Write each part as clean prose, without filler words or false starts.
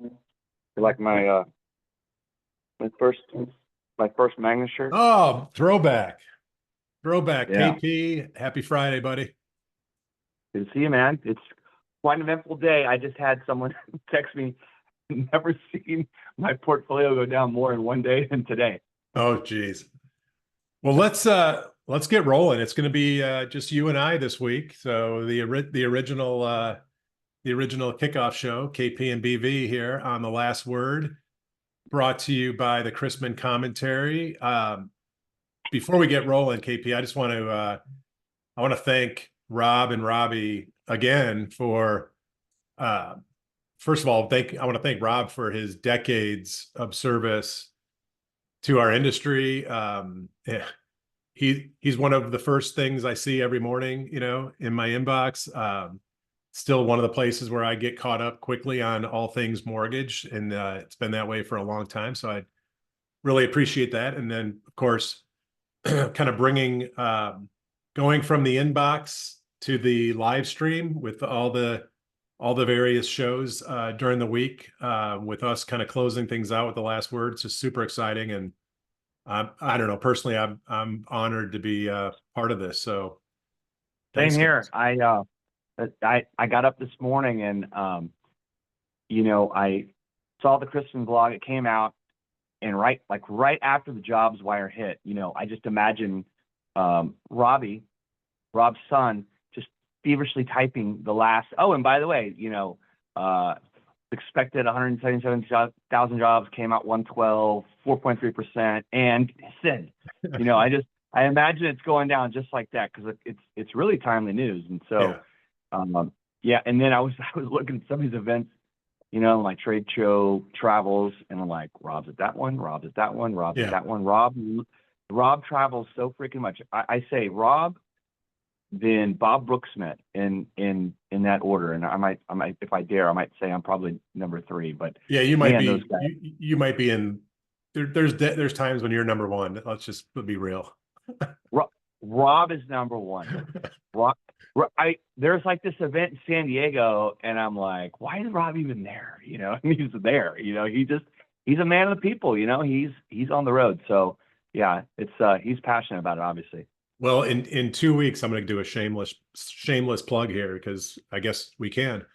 You like my first my first Magnus shirt? Oh, throwback. Throwback. Yeah. KP, happy Friday, buddy. Good to see you, man. It's quite an eventful day. I just had someone text me, never seen my portfolio go down more in one day than today. Oh, geez. Well, let's get rolling. It's going to be just you and I this week. So the original kickoff show, KP and BV here on the last word, brought to you by the Chrisman commentary. Before we get rolling, KP, I want to thank Rob and Robbie again for first of all, I want to thank Rob for his decades of service to our industry. He's one of the first things I see every morning, in my inbox. Still one of the places where I get caught up quickly on all things mortgage, and it's been that way for a long time. So I really appreciate that. And then, of course, kind of going from the inbox to the live stream with all the various shows during the week, with us kind of closing things out with the last word. It's just super exciting, and I don't know, personally, I'm honored to be part of this. So Same thanks, here. guys. I got up this morning and I saw the Christian vlog. It came out, and right after the Jobs wire hit, I just imagine Rob's son, just feverishly typing the last. Oh, and by the way, expected 177,000 jobs, came out 112, 4.3%, and said, I imagine it's going down just like that because it's really timely news. And so, yeah. And then I was looking at some of these events, my trade show travels, and I'm like, Rob's at that one, Rob's at that one, Rob's at that one. Rob travels so freaking much. I say Rob, then Bob Brooksmith in that order, and I might if I dare, I might say I'm probably number 3. But Yeah, you might man, be those guys. you might be in there. There's times when you're number one. Let's be real. Rob is number 1. Rob, there's like this event in San Diego, and I'm like, why is Rob even there? And he's there. He's a man of the people. He's on the road. So yeah, it's he's passionate about it, obviously. Well, in 2 weeks, I'm going to do a shameless plug here because I guess we can.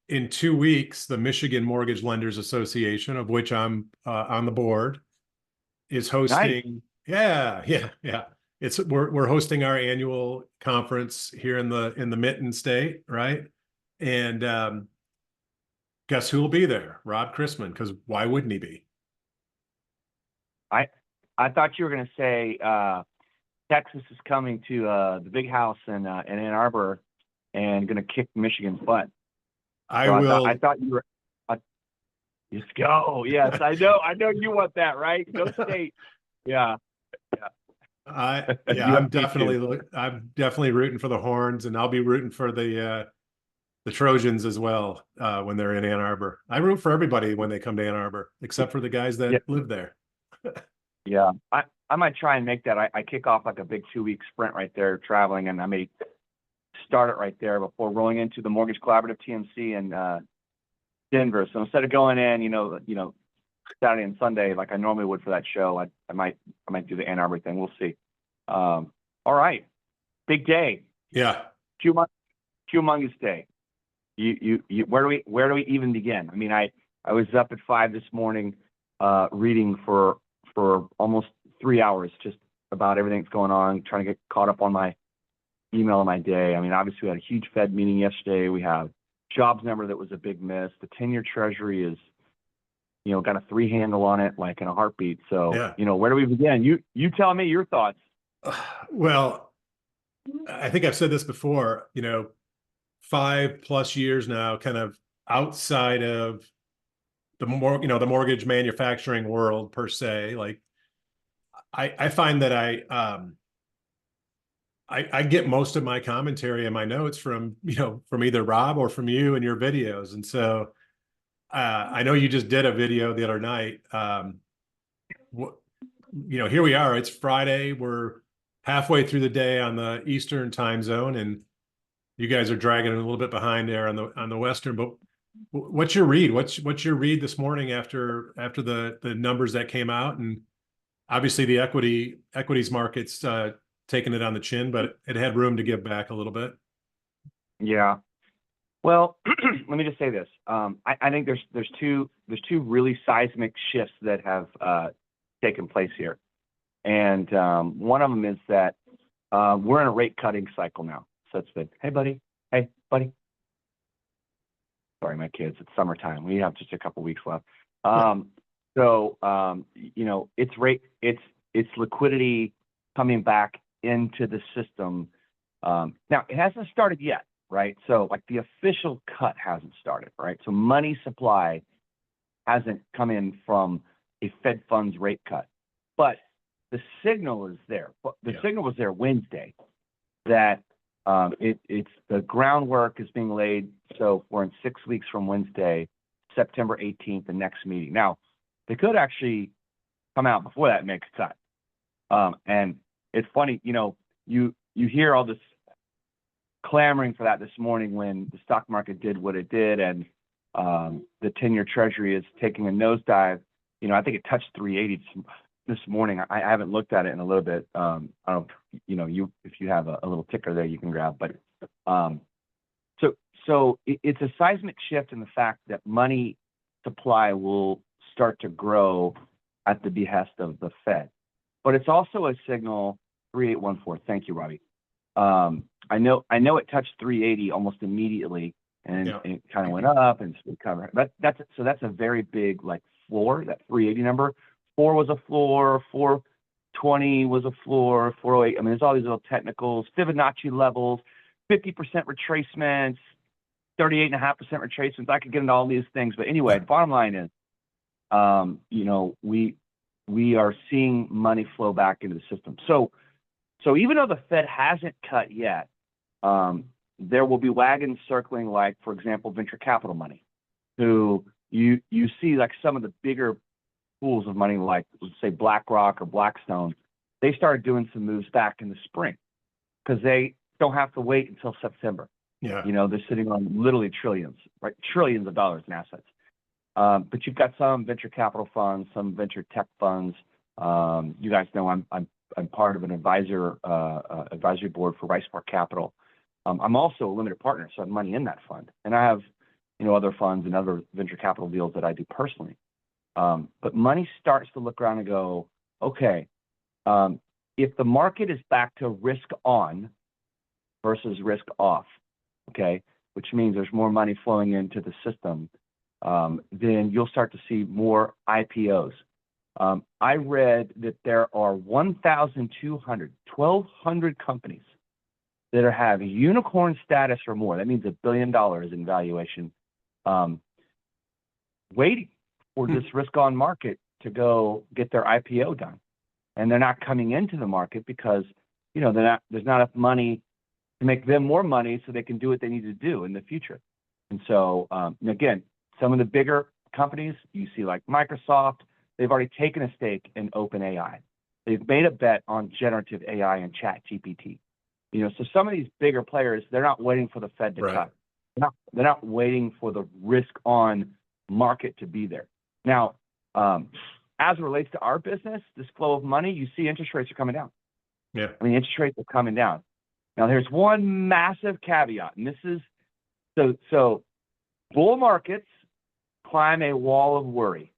In 2 weeks, the Michigan Mortgage Lenders Association, of which I'm on the board, is Nice. hosting. Yeah. We're hosting our annual conference here in the Mitten State, right? And guess who will be there? Rob Chrisman, because why wouldn't he be? I thought you were going to say Texas is coming to the big house in Ann Arbor and going to kick Michigan's butt. I will. I thought you were. Just go. Yes, I know. I know you want that, right? Go State. Yeah. I'm definitely rooting for the Horns, and I'll be rooting for the Trojans as well when they're in Ann Arbor. I root for everybody when they come to Ann Arbor, except for the guys that live there. Yeah, I might try and make that. I kick off like a big 2-week sprint right there, traveling, and I may start it right there before rolling into the Mortgage Collaborative TMC in Denver. So instead of going in, Saturday and Sunday like I normally would for that show, I might do the Ann Arbor thing. We'll see. All right, big day. Yeah, humongous day. Where do we even begin? I mean, I was up at 5 this morning, reading for almost 3 hours, just about everything that's going on, trying to get caught up on my email of my day. I mean, obviously we had a huge Fed meeting yesterday. We have jobs number that was a big miss. The 10-year Treasury is, got a 3 handle on it, like in a heartbeat. So, where do we begin? You tell me your thoughts. Well, I think I've said this before, 5+ years now, kind of outside of the mortgage manufacturing world per se. Like I find that I get most of my commentary and my notes from either Rob or from you and your videos. And so I know you just did a video the other night. Here we are. It's Friday. We're halfway through the day on the Eastern time zone, and you guys are dragging a little bit behind there on the Western. But What's your read? What's your read this morning after the numbers that came out? And obviously the equities markets taking it on the chin, but it had room to give back a little bit. Yeah. Well, let me just say this. I think there's two really seismic shifts that have taken place here, and one of them is that we're in a rate cutting cycle now. So it's been, hey buddy, sorry, my kids. It's summertime. We have just a couple weeks left. So it's liquidity coming back into the system. Now it hasn't started yet. Right. So like the official cut hasn't started. Right. So money supply hasn't come in from a Fed funds rate cut, but the signal is there. The signal was there Wednesday that it's the groundwork is being laid. So we're in 6 weeks from Wednesday, September 18th, the next meeting. Now they could actually come out before that and make a cut. And it's funny, you hear all this clamoring for that this morning when the stock market did what it did, and the 10-year Treasury is taking a nosedive. I think it touched 380 this morning. I haven't looked at it in a little bit. I don't know, if you have a little ticker there you can grab, but so it's a seismic shift in the fact that money supply will start to grow at the behest of the Fed, but it's also a signal. 3814. Thank you, Robbie. I know it touched 380 almost immediately, and it kind of went up and recovered. But that's a very big floor. That 380 number. 4 was a floor. 420 was a floor. 408. I mean, there's all these little technicals, Fibonacci levels, 50% retracements, 38.5% retracements. I could get into all these things, but anyway, the bottom line is, we are seeing money flow back into the system. So even though the Fed hasn't cut yet, there will be wagons circling, like, for example, venture capital money, who you see like some of the bigger pools of money, like let's say BlackRock or Blackstone. They started doing some moves back in the spring because they don't have to wait until September. Yeah. They're sitting on literally trillions, right? Trillions of dollars in assets. But you've got some venture capital funds, some venture tech funds. You guys know I'm part of an advisory board for Rice Park Capital. I'm also a limited partner, so I have money in that fund, and I have other funds and other venture capital deals that I do personally. But money starts to look around and go, okay, if the market is back to risk on versus risk off, okay, which means there's more money flowing into the system, then you'll start to see more IPOs. I read that there are 1,200 companies that have unicorn status or more. That means $1 billion in valuation, waiting for this risk-on market to go get their IPO done, and they're not coming into the market because there's not enough money to make them more money so they can do what they need to do in the future. And so again, some of the bigger companies you see, like Microsoft, they've already taken a stake in OpenAI. They've made a bet on generative AI and ChatGPT. So some of these bigger players, they're not waiting for the Fed to cut. They're not waiting for the risk-on market to be there. Now, as it relates to our business, this flow of money, you see interest rates are coming down. Yeah. I mean, interest rates are coming down. Now, there's one massive caveat, and this is so bull markets climb a wall of worry.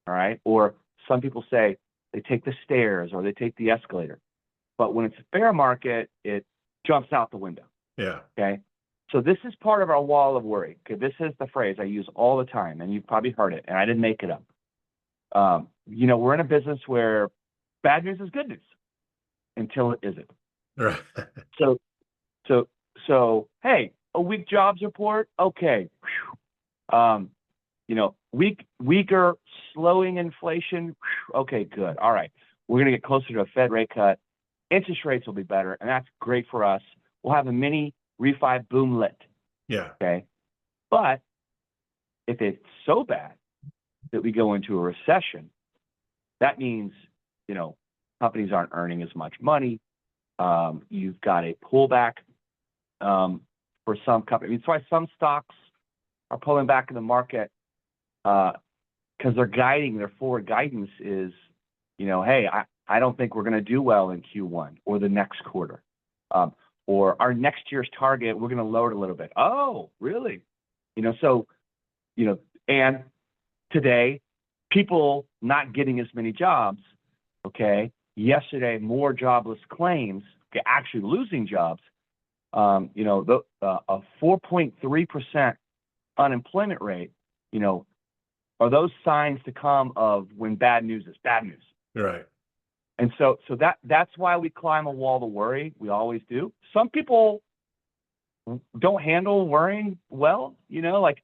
All right. Or some people say they take the stairs or they take the escalator. But when it's a bear market, it jumps out the window. Yeah. Okay. So this is part of our wall of worry. Okay. This is the phrase I use all the time, and you've probably heard it, and I didn't make it up. We're in a business where bad news is good news until it isn't. Right. So hey, a weak jobs report. Okay. Weaker, slowing inflation. Okay, good. All right. We're going to get closer to a Fed rate cut. Interest rates will be better, and that's great for us. We'll have a mini refi boomlet. Yeah. Okay. But if it's so bad that we go into a recession, that means, companies aren't earning as much money. You've got a pullback for some companies. That's why some stocks are pulling back in the market because their forward guidance is, hey, I don't think we're going to do well in Q1 or the next quarter. Or our next year's target, we're going to lower it a little bit. Oh, really? And today, people not getting as many jobs, okay? Yesterday, more jobless claims, okay, actually losing jobs. A 4.3% unemployment rate, are those signs to come of when bad news is bad news. Right. And so that's why we climb a wall of worry. We always do. Some people don't handle worrying well, like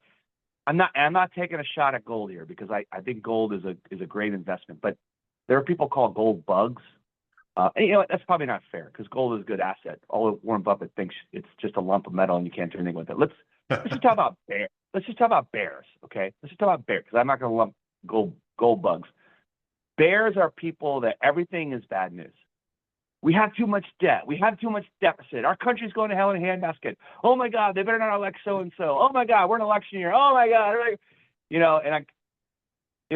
I'm not taking a shot at gold here because I think gold is a great investment, but there are people called gold bugs. And that's probably not fair because gold is a good asset. Although Warren Buffett thinks it's just a lump of metal and you can't do anything with it. Let's just talk about bears. Let's just talk about bears, okay? Let's just talk about bears because I'm not going to lump gold bugs. Bears are people that everything is bad news. We have too much debt. We have too much deficit. Our country's going to hell in a handbasket. Oh my God, they better not elect so and so. Oh my God, we're in election year. Oh my God, and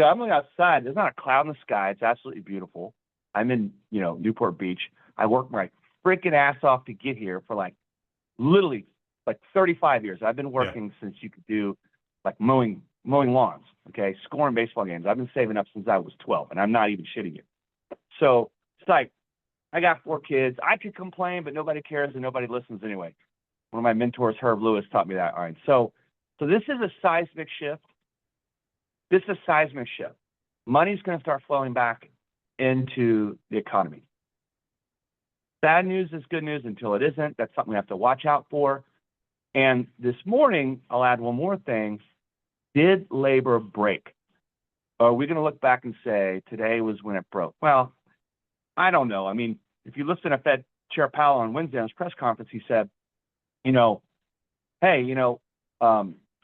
I'm looking outside. There's not a cloud in the sky. It's absolutely beautiful. I'm in, Newport Beach. I worked my freaking ass off to get here for literally 35 years. I've been working since you could do mowing lawns, okay, scoring baseball games. I've been saving up since I was 12, and I'm not even shitting you. So it's I got 4 kids. I could complain, but nobody cares and nobody listens anyway. One of my mentors, Herb Lewis, taught me that. All right. So this is a seismic shift. Money's going to start flowing back into the economy. Bad news is good news until it isn't. That's something we have to watch out for. And this morning, I'll add one more thing. Did labor break? Are we going to look back and say today was when it broke? Well, I don't know. I mean, if you listen to Fed Chair Powell on Wednesday on his press conference, he said, hey,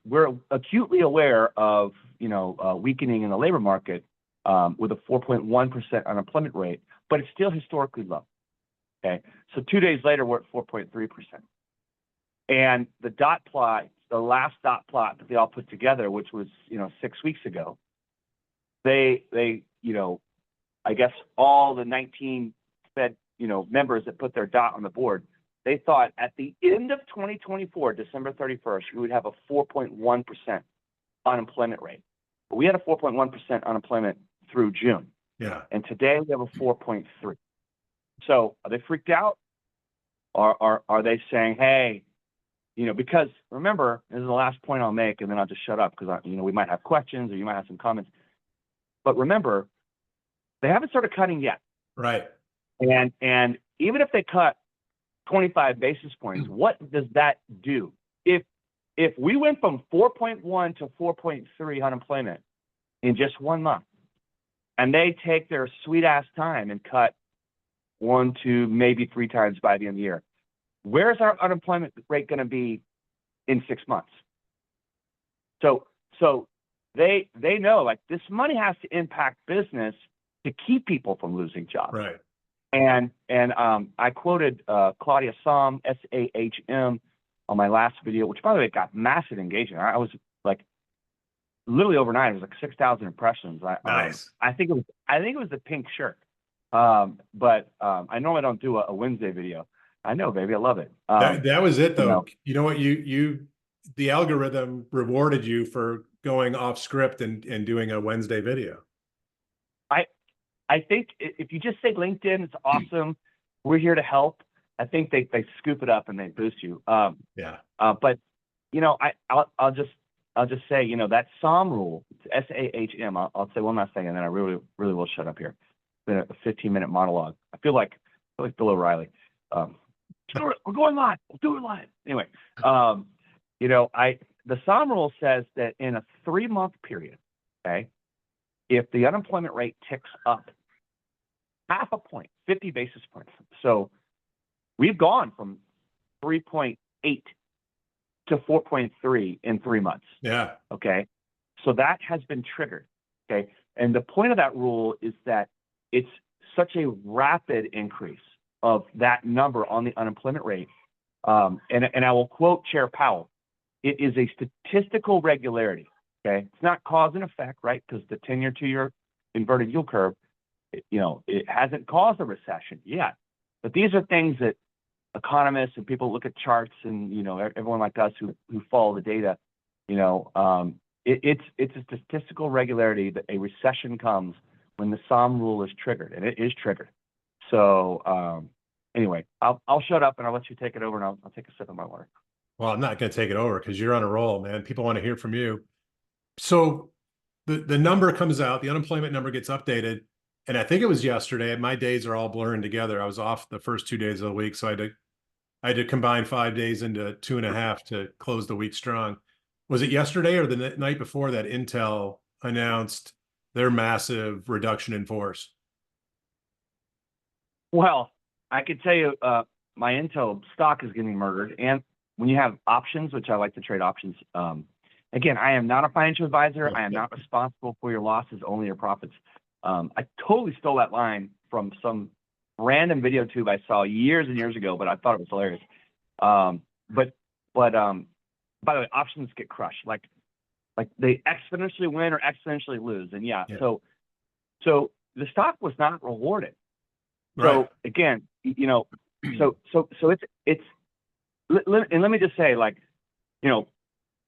we're acutely aware of, weakening in the labor market with a 4.1% unemployment rate, but it's still historically low. Okay. So 2 days later, we're at 4.3%. And the dot plot, the last dot plot that they all put together, which was, 6 weeks ago, they, I guess all the 19 Fed, members that put their dot on the board, they thought at the end of 2024, December 31st, we would have a 4.1% unemployment rate. But we had a 4.1% unemployment through June. Yeah. And today we have a 4.3. So are they freaked out? Or are they saying, hey, because remember, this is the last point I'll make, and then I'll just shut up because, we might have questions or you might have some comments. But remember, they haven't started cutting yet. Right. And even if they cut 25 basis points, what does that do? If we went from 4.1 to 4.3 unemployment in just 1 month, and they take their sweet ass time and cut 1, 2, maybe 3 times by the end of the year, where's our unemployment rate going to be in 6 months? So they know this money has to impact business to keep people from losing jobs. Right. And I quoted Claudia Sahm, SAHM, on my last video, which by the way got massive engagement. I was literally overnight, it was 6,000 impressions. Nice. I think it was the pink shirt. But I normally don't do a Wednesday video. I know, baby, I love it. That was it though. You know what, the algorithm rewarded you for going off script and doing a Wednesday video. I think if you just say LinkedIn, it's awesome. We're here to help. I think they scoop it up and they boost you. Yeah. But I'll just say, that SAHM rule, SAHM. I'll say one last thing, and then I really will shut up here. It's been a 15-minute monologue. I feel like Bill O'Reilly. We're going live. We'll do it live. Anyway, the SAHM rule says that in a 3-month period, okay, if the unemployment rate ticks up half a point, 50 basis points. So we've gone from 3.8 to 4.3 in 3 months. Yeah. Okay. So that has been triggered. Okay. And the point of that rule is that it's such a rapid increase of that number on the unemployment rate. And I will quote Chair Powell. it is a statistical regularity. Okay, it's not cause and effect, right? Because the 10-year, 2-year inverted yield curve, it hasn't caused a recession yet. But these are things that economists and people look at charts, and everyone like us who follow the data, it's a statistical regularity that a recession comes when the Somme rule is triggered, and it is triggered. So anyway, I'll shut up and I'll let you take it over, and I'll take a sip of my water. Well, I'm not going to take it over because you're on a roll, man. People want to hear from you. So the number comes out, the unemployment number gets updated, and I think it was yesterday. My days are all blurring together. I was off the first 2 days of the week, so I had to combine 5 days into 2.5 to close the week strong. Was it yesterday or the night before that Intel announced their massive reduction in force? Well, I could tell you, my Intel stock is getting murdered, and when you have options, which I like to trade options. Again, I am not a financial advisor. I am not responsible for your losses, only your profits. I totally stole that line from some random video tube I saw years and years ago, but I thought it was hilarious. But by the way, options get crushed. Like they exponentially win or exponentially lose. And yeah. So the stock was not rewarded. So right. Again, so it's and let me just say,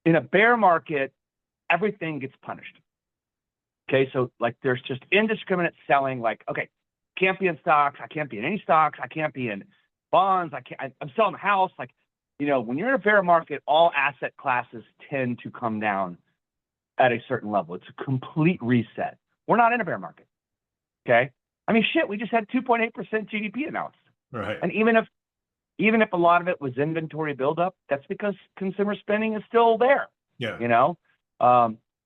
in a bear market, everything gets punished. Okay, so there's just indiscriminate selling. Okay, can't be in stocks. I can't be in any stocks. I can't be in bonds. I'm selling a house. When you're in a bear market, all asset classes tend to come down at a certain level. It's a complete reset. We're not in a bear market. Okay, I mean, shit, we just had 2.8% GDP announced. Right. And even if a lot of it was inventory buildup, that's because consumer spending is still there. Yeah.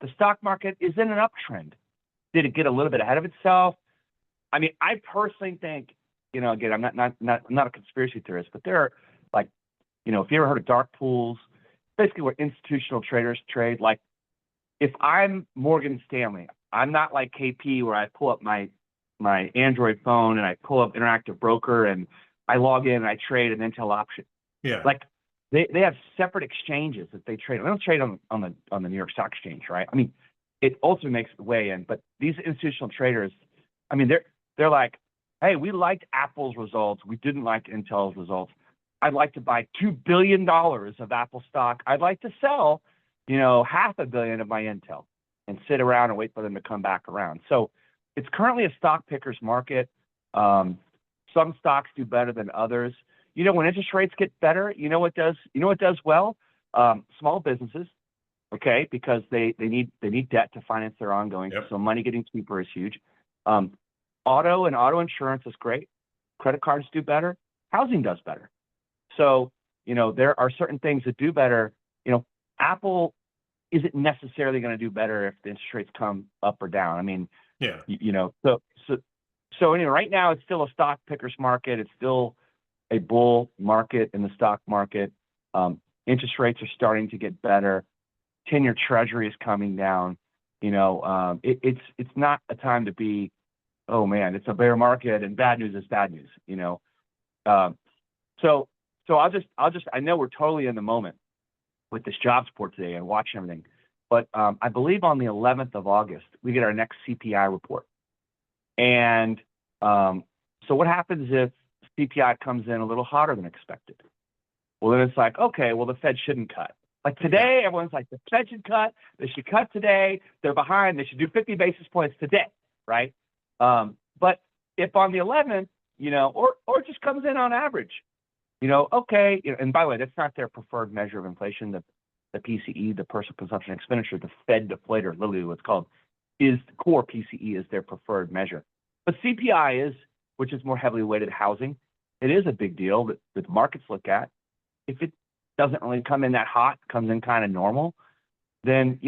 The stock market is in an uptrend. Did it get a little bit ahead of itself? I mean, I personally think, again, I'm not a conspiracy theorist, but there are if you ever heard of dark pools, basically where institutional traders trade. If I'm Morgan Stanley, I'm not like KP where I pull up my Android phone and I pull up Interactive Broker and I log in and I trade an Intel option. Yeah. They have separate exchanges that they trade. They don't trade on the New York Stock Exchange, right? I mean, it also makes the way in, but these institutional traders, I mean, they're like, hey, we liked Apple's results. We didn't like Intel's results. I'd like to buy $2 billion of Apple stock. I'd like to sell, $500 million of my Intel and sit around and wait for them to come back around. So it's currently a stock picker's market. Some stocks do better than others. When interest rates get better, what does well? Small businesses, okay, because they need debt to finance their ongoing. Yep. So money getting cheaper is huge. Auto and auto insurance is great. Credit cards do better. Housing does better. So there are certain things that do better. Apple isn't necessarily going to do better if the interest rates come up or down. I mean, yeah. So anyway, right now it's still a stock picker's market. It's still a bull market in the stock market. Interest rates are starting to get better. 10-year Treasury is coming down. It's not a time to be, oh man, it's a bear market and bad news is bad news. So I know we're totally in the moment with this jobs report today and watching everything, but I believe on the 11th of August we get our next CPI report. And so what happens if CPI comes in a little hotter than expected? Well, then it's okay, well, the Fed shouldn't cut. Today, everyone's like, the Fed should cut. They should cut today. They're behind. They should do 50 basis points today, right? But if on the 11th, or it just comes in on average, okay. And by the way, that's not their preferred measure of inflation. The PCE, the personal consumption expenditure, the Fed deflator, literally what's called, is the core PCE is their preferred measure. But CPI is, which is more heavily weighted housing, it is a big deal that the markets look at. If it doesn't really come in that hot, comes in kind of normal, then,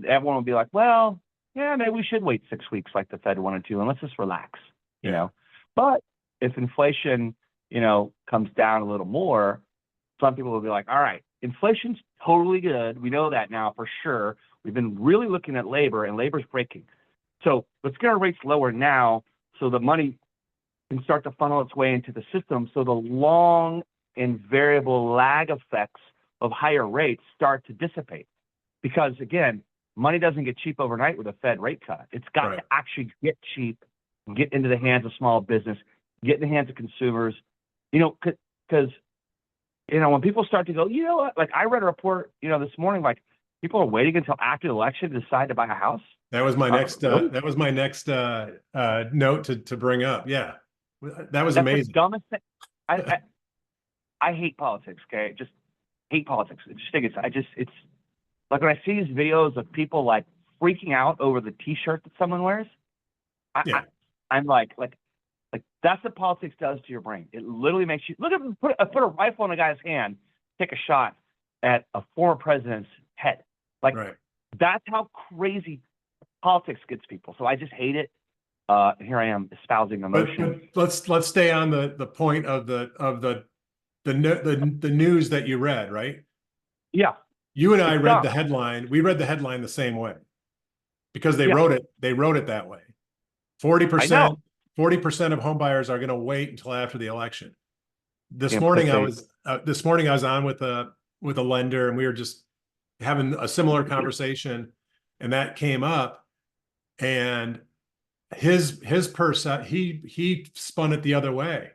everyone will be like, well, yeah, maybe we should wait 6 weeks like the Fed wanted to, and let's just relax, But if inflation, comes down a little more, some people will be like, all right, inflation's totally good. We know that now for sure. We've been really looking at labor, and labor's breaking. So let's get our rates lower now so the money can start to funnel its way into the system. So the long and variable lag effects of higher rates start to dissipate. Because again, money doesn't get cheap overnight with a Fed rate cut. It's got to actually get cheap, get into the hands of small business, get in the hands of consumers, because, when people start to go, you know what, like I read a report, this morning, like people are waiting until after the election to decide to buy a house. That was my next, really? that was my next note to bring up. Yeah. That was That's amazing. the dumbest thing. I hate politics. Okay. Just hate politics. I just think it's like when I see these videos of people like freaking out over the t-shirt that someone wears, I'm like that's what politics does to your brain. It literally makes you put a rifle in a guy's hand, take a shot at a former president's head. Like that's how crazy politics gets people. So I just hate it. Here I am espousing emotion. But let's stay on the point of the news that you read, right? Yeah. You and I read the headline. We read the headline the same way because they wrote it that way. 40% of home buyers are going to wait until after the election. This morning I was on with a lender, and we were just having a similar conversation, and that came up, and his person, he spun it the other way.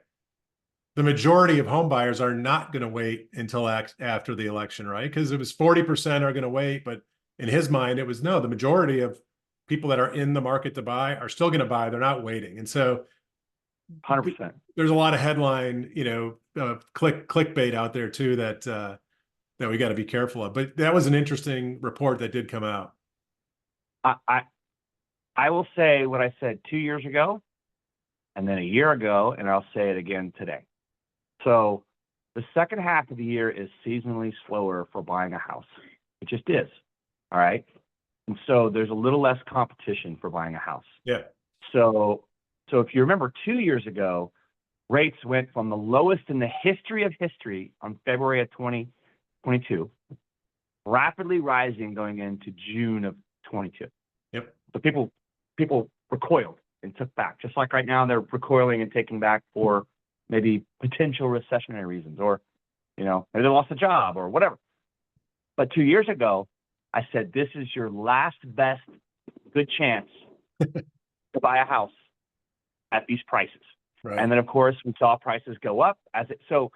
The majority of home buyers are not going to wait until after the election, right? Because it was 40% are going to wait, but in his mind, it was no, the majority of people that are in the market to buy are still going to buy. They're not waiting. And so 100%. There's a lot of headline, clickbait out there too, that we got to be careful of. But that was an interesting report that did come out. I will say what I said 2 years ago and then a year ago, and I'll say it again today. So the second half of the year is seasonally slower for buying a house. It just is. All right. And so there's a little less competition for buying a house. Yeah. So if you remember 2 years ago, rates went from the lowest in the history of history on February of 2022, rapidly rising going into June of 22. Yep. So people recoiled and took back, just like right now they're recoiling and taking back for maybe potential recessionary reasons, or, maybe they lost a job or whatever. But 2 years ago, I said, this is your last best good chance to buy a house at these prices. Right. And then of course we saw prices go up so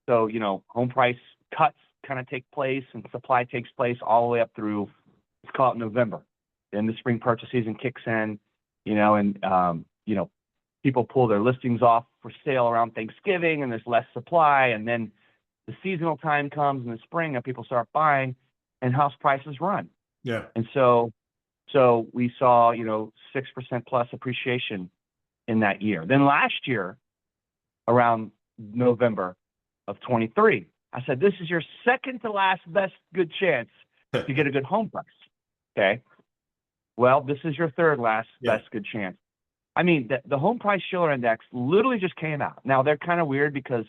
home price cuts kind of take place and supply takes place all the way up through, let's call it November. Then the spring purchase season kicks in, and people pull their listings off for sale around Thanksgiving, and there's less supply, and then the seasonal time comes in the spring and people start buying and house prices run. Yeah. And so we saw, 6% plus appreciation in that year. Then last year, around November of 23, I said, this is your second to last best good chance to get a good home price. Okay. Well, this is your third last best good chance. I mean, the home price Schiller index literally just came out. Now they're kind of weird because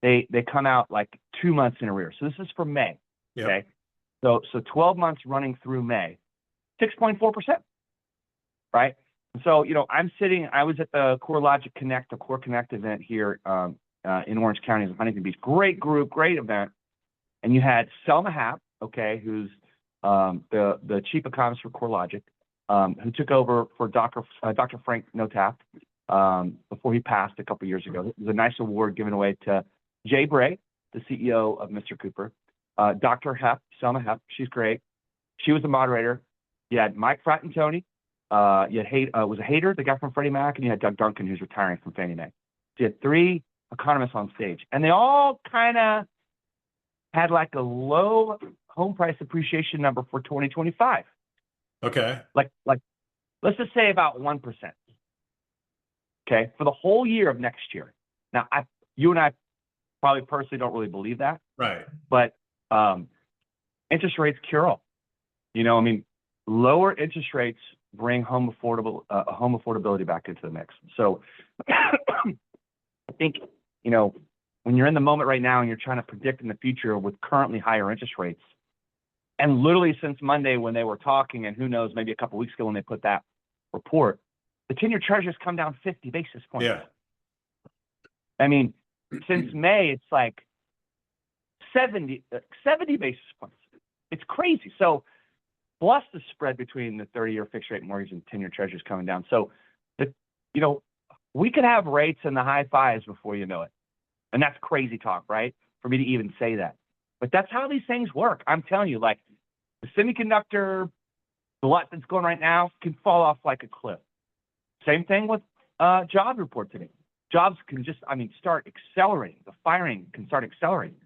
they come out like 2 months in arrears. So this is for May. Yep. Okay. So 12 months running through May, 6.4%. Right. So, I was at the CoreLogic Connect, the Core Connect event here in Orange County, in Huntington Beach. Great group, great event. And you had Selma Happ, okay, who's the chief economist for CoreLogic, who took over for Dr. Frank Notaf before he passed a couple years ago. It was a nice award given away to Jay Bray, the CEO of Mr. Cooper. Dr. Hepp, Selma Hepp, she's great. She was the moderator. You had Mike Fratantoni. You had was a Hader, the guy from Freddie Mac, and you had Doug Duncan, who's retiring from Fannie Mae. So you had three economists on stage, and they all kind of had like a low home price appreciation number for 2025. Okay. Like let's just say about 1%. Okay, for the whole year of next year. Now, you and I probably personally don't really believe that. Right. But interest rates cure all. Lower interest rates bring home affordability back into the mix. So I think, when you're in the moment right now and you're trying to predict in the future with currently higher interest rates, and literally since Monday when they were talking, and who knows, maybe a couple of weeks ago when they put that report, the 10-year treasury's come down 50 basis points. Yeah. I mean, since May, it's like 70 basis points. It's crazy. So plus the spread between the 30-year fixed rate mortgage and 10-year treasuries coming down. So, we could have rates in the high fives before you know it. And that's crazy talk, right? For me to even say that. But that's how these things work. I'm telling you, like the semiconductor glut that's going right now can fall off like a cliff. Same thing with job report today. Jobs can just, start accelerating. The firing can start accelerating.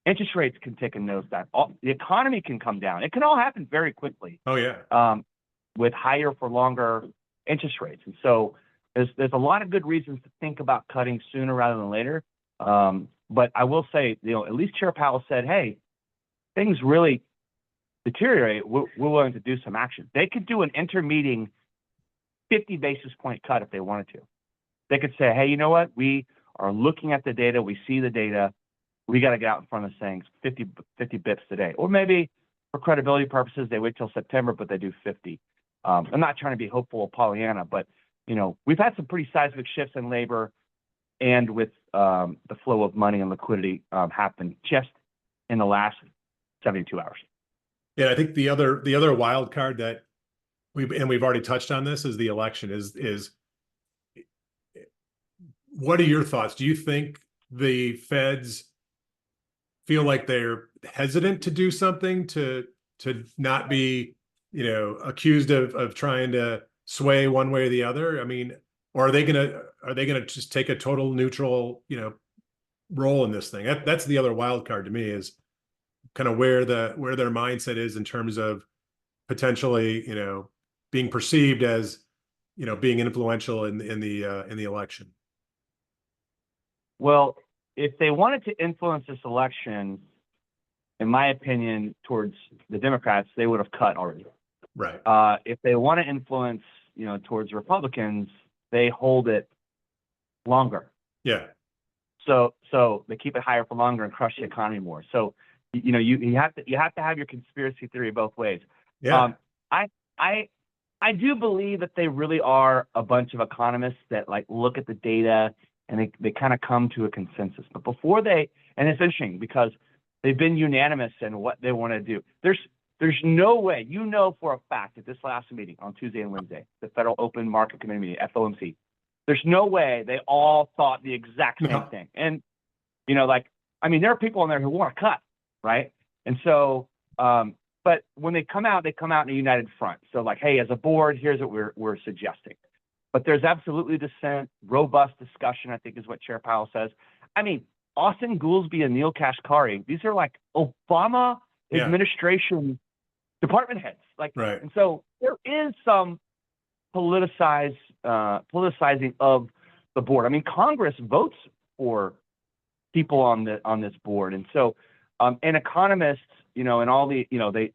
Interest rates can take a nosedive. The economy can come down. It can all happen very quickly. Oh, yeah. With higher for longer interest rates. And so there's a lot of good reasons to think about cutting sooner rather than later. But I will say, at least Chair Powell said, hey, things really deteriorate. We're willing to do some action. They could do an intermeeting 50 basis point cut if they wanted to. They could say, hey, you know what? We are looking at the data. We see the data. We got to get out in front of things 50 bips today. Or maybe for credibility purposes, they wait till September, but they do 50. I'm not trying to be hopeful of Pollyanna, but we've had some pretty seismic shifts in labor and with the flow of money and liquidity happen just in the last 72 hours. Yeah, I think the other wild card that we've already touched on this is the election. Is what are your thoughts? Do you think the feds feel like they're hesitant to do something to not be accused of trying to sway one way or the other? Or are they gonna just take a total neutral role in this thing? That's the other wild card to me, is kind of where their mindset is in terms of potentially being perceived as being influential in the election. Well, if they wanted to influence this election, in my opinion, towards the Democrats, they would have cut already. Right. If they want to influence, towards Republicans, they hold it longer. Yeah. So they keep it higher for longer and crush the economy more. So, you have to have your conspiracy theory both ways. Yeah. I do believe that they really are a bunch of economists that look at the data and they kind of come to a consensus. But before and it's interesting because they've been unanimous in what they want to do. There's no way, for a fact, at this last meeting on Tuesday and Wednesday, the Federal Open Market Committee meeting, FOMC, there's no way they all thought the exact same thing. And, there are people in there who want to cut, right? And so, but when they come out in a united front. So hey, as a board, here's what we're suggesting. But there's absolutely dissent, robust discussion, I think is what Chair Powell says. Austin Goolsbee and Neil Kashkari, these are Obama administration department heads. Right. And so there is some politicizing of the board. Congress votes for people on this board. And so and economists, and all the,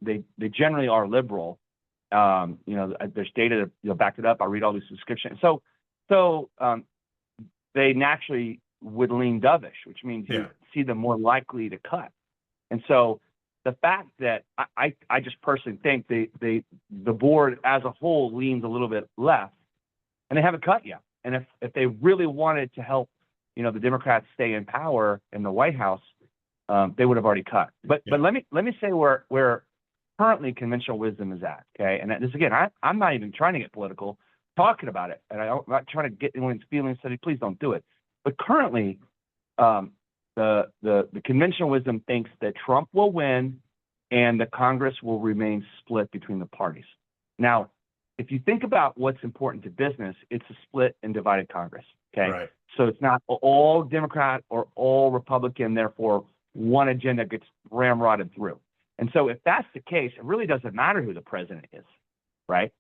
they generally are liberal. There's data to back it up. I read all these subscriptions. So they naturally would lean dovish, which means you see them more likely to cut. And so the fact that I just personally think the board as a whole leans a little bit left, and they haven't cut yet. And if they really wanted to help, the Democrats stay in power in the White House, they would have already cut. But let me say where currently conventional wisdom is at. Okay, and this again, I'm not even trying to get political, talking about it, and I'm not trying to get anyone's feelings. So please don't do it. But currently, the conventional wisdom thinks that Trump will win and the Congress will remain split between the parties. Now, if you think about what's important to business, it's a split and divided Congress. Okay. Right. So it's not all Democrat or all Republican, therefore one agenda gets ramrodded through. And so if that's the case, it really doesn't matter who the president is, right?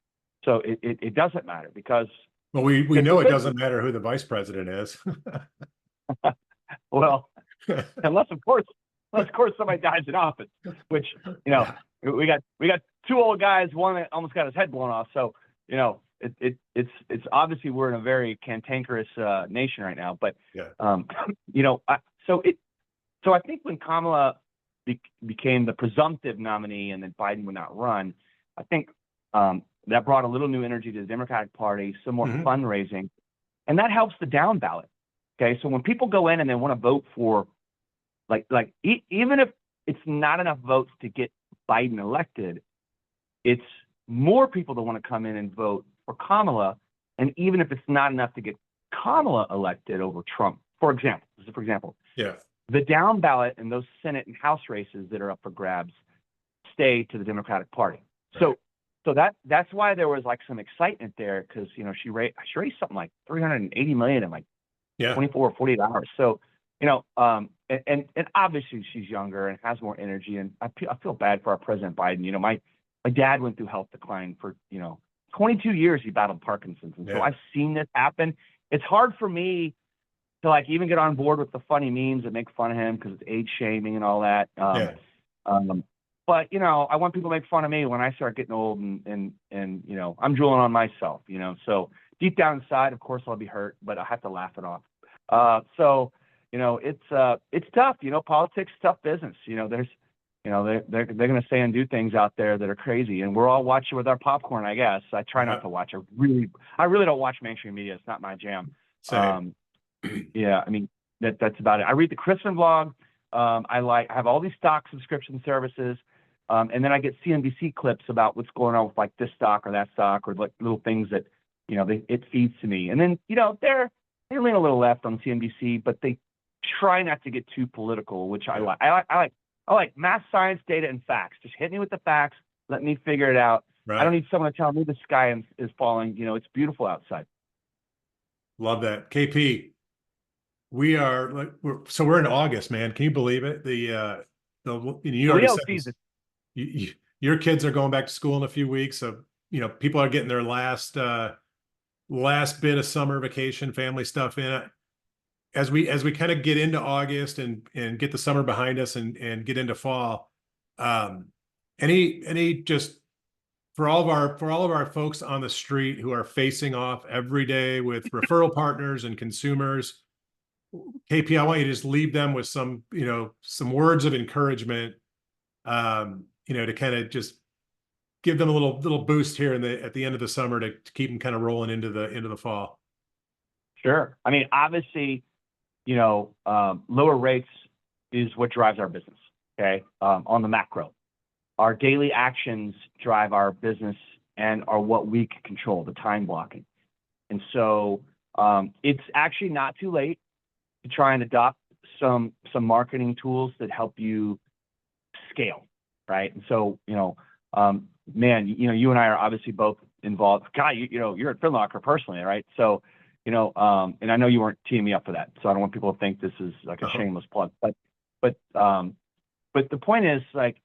So it doesn't matter because well, we know it doesn't matter who the vice president is. Well, unless of course somebody dies in office, which we got two old guys, one that almost got his head blown off. So it's obviously we're in a very cantankerous nation right now. But so I think when Kamala became the presumptive nominee and then Biden would not run, I think that brought a little new energy to the Democratic Party, some more fundraising, and that helps the down ballot. Okay, so when people go in and they want to vote for even if it's not enough votes to get Biden elected, it's more people that want to come in and vote for Kamala. And even if it's not enough to get Kamala elected over Trump, for example, yeah, the down ballot in those Senate and House races that are up for grabs stay to the Democratic Party. Right. So that's why there was like some excitement there, because she raised something like $380 million in like 24 or 48 hours. So and obviously she's younger and has more energy, and I feel bad for our President Biden. My dad went through health decline for 22 years. He battled Parkinson's, and so I've seen this happen. It's hard for me to like even get on board with the funny memes that make fun of him because it's age shaming and all that. But I want people to make fun of me when I start getting old, and I'm drooling on myself. So deep down inside, of course, I'll be hurt, but I have to laugh it off. So it's tough. Politics, tough business. There's they're going to say and do things out there that are crazy, and we're all watching with our popcorn, I guess. I try not to watch. I really don't watch mainstream media. It's not my jam. Yeah, I mean that's about it. I read the Christian blog. I have all these stock subscription services, and then I get CNBC clips about what's going on with like this stock or that stock, or like little things that it feeds to me. And then they lean a little left on CNBC, but they try not to get too political, which I like. I like math, science, data, and facts. Just hit me with the facts. Let me figure it out. Right. I don't need someone to tell me the sky is falling. It's beautiful outside. Love that. KP, we're in August, man. Can you believe it? You already said this. Your kids are going back to school in a few weeks. So, people are getting their last bit of summer vacation, family stuff in. As we kind of get into August and get the summer behind us and get into fall, any just for all of our folks on the street who are facing off every day with referral partners and consumers, KP, I want you to just leave them with some words of encouragement, to kind of just give them a little boost here at the end of the summer to keep them kind of rolling into the fall. Sure. I mean, obviously, lower rates is what drives our business. Okay. On the macro, our daily actions drive our business and are what we can control, the time blocking. And so, it's actually not too late to try and adopt some marketing tools that help you scale. Right. And so, man, you and I are obviously both involved. God, you're at FinLocker personally, right? So, and I know you weren't teeing me up for that, so I don't want people to think this is like a shameless plug. But the point is, like,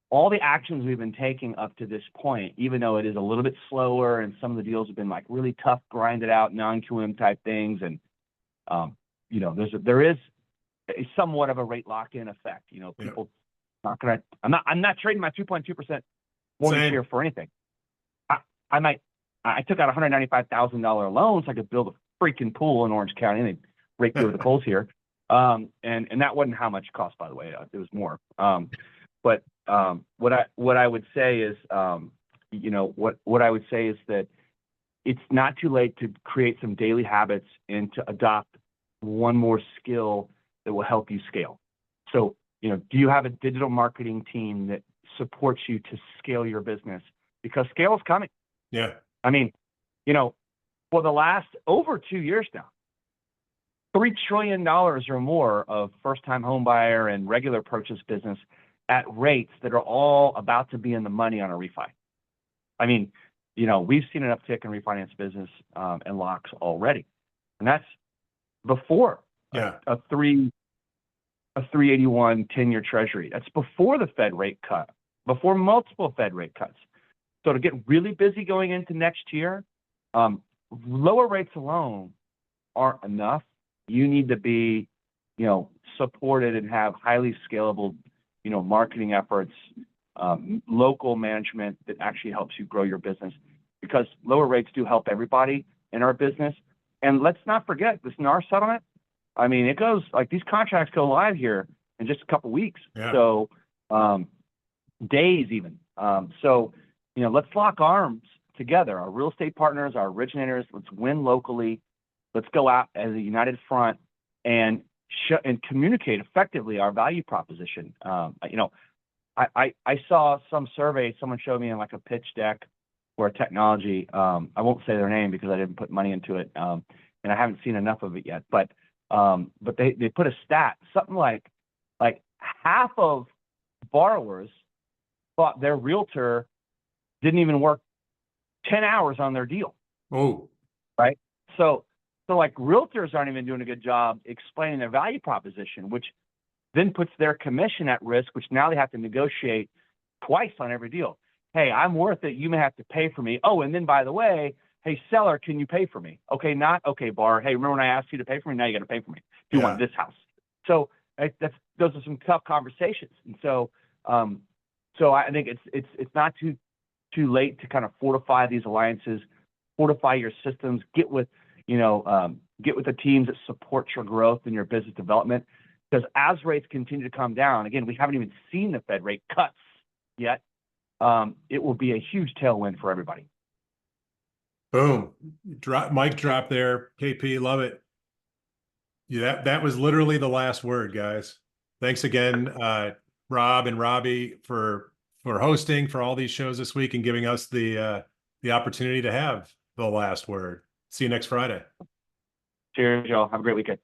all the actions we've been taking up to this point, even though it is a little bit slower and some of the deals have been like really tough, grinded out, non-QM type things, and there is a somewhat of a rate lock-in effect. People not gonna. I'm not trading my 2.2% mortgage here for anything. I took out $195,000 loan so I could build a freaking pool in Orange County, and they raked me over the coals here. And that wasn't how much it cost, by the way. It was more. But what I would say is, what I would say is that it's not too late to create some daily habits and to adopt one more skill that will help you scale. So, do you have a digital marketing team that supports you to scale your business? Because scale is coming. Yeah. I mean, for the last over 2 years now, $3 trillion or more of first-time home buyer and regular purchase business at rates that are all about to be in the money on a refi. I mean, we've seen an uptick in refinance business and locks already, and that's before a 381 10-year Treasury. That's before the Fed rate cut, before multiple Fed rate cuts. So to get really busy going into next year, lower rates alone aren't enough. You need to be, supported and have highly scalable, marketing efforts, local management that actually helps you grow your business, because lower rates do help everybody in our business. And let's not forget this NAR settlement. I mean, it goes like these contracts go live here in just a couple weeks. Yeah. So, days even. Let's lock arms together, our real estate partners, our originators. Let's win locally. Let's go out as a united front and and communicate effectively our value proposition. I saw some survey someone showed me in like a pitch deck for a technology. I won't say their name because I didn't put money into it, and I haven't seen enough of it yet. But they put a stat, something like half of borrowers thought their realtor didn't even work 10 hours on their deal. Oh, right. So like realtors aren't even doing a good job explaining their value proposition, which then puts their commission at risk, which now they have to negotiate twice on every deal. Hey, I'm worth it. You may have to pay for me. Oh, and then by the way, hey, seller, can you pay for me? Okay, not okay, bar. Hey, remember when I asked you to pay for me? Now you got to pay for me if you want this house. So those are some tough conversations. And so I think it's not too late to kind of fortify these alliances, fortify your systems, get with the teams that support your growth and your business development. Because as rates continue to come down, again, we haven't even seen the Fed rate cuts yet. It will be a huge tailwind for everybody. Boom. Mic drop there. KP, love it. Yeah, that was literally the last word, guys. Thanks again, Rob and Robbie, for hosting for all these shows this week and giving us the opportunity to have the last word. See you next Friday. Cheers, y'all. Have a great weekend.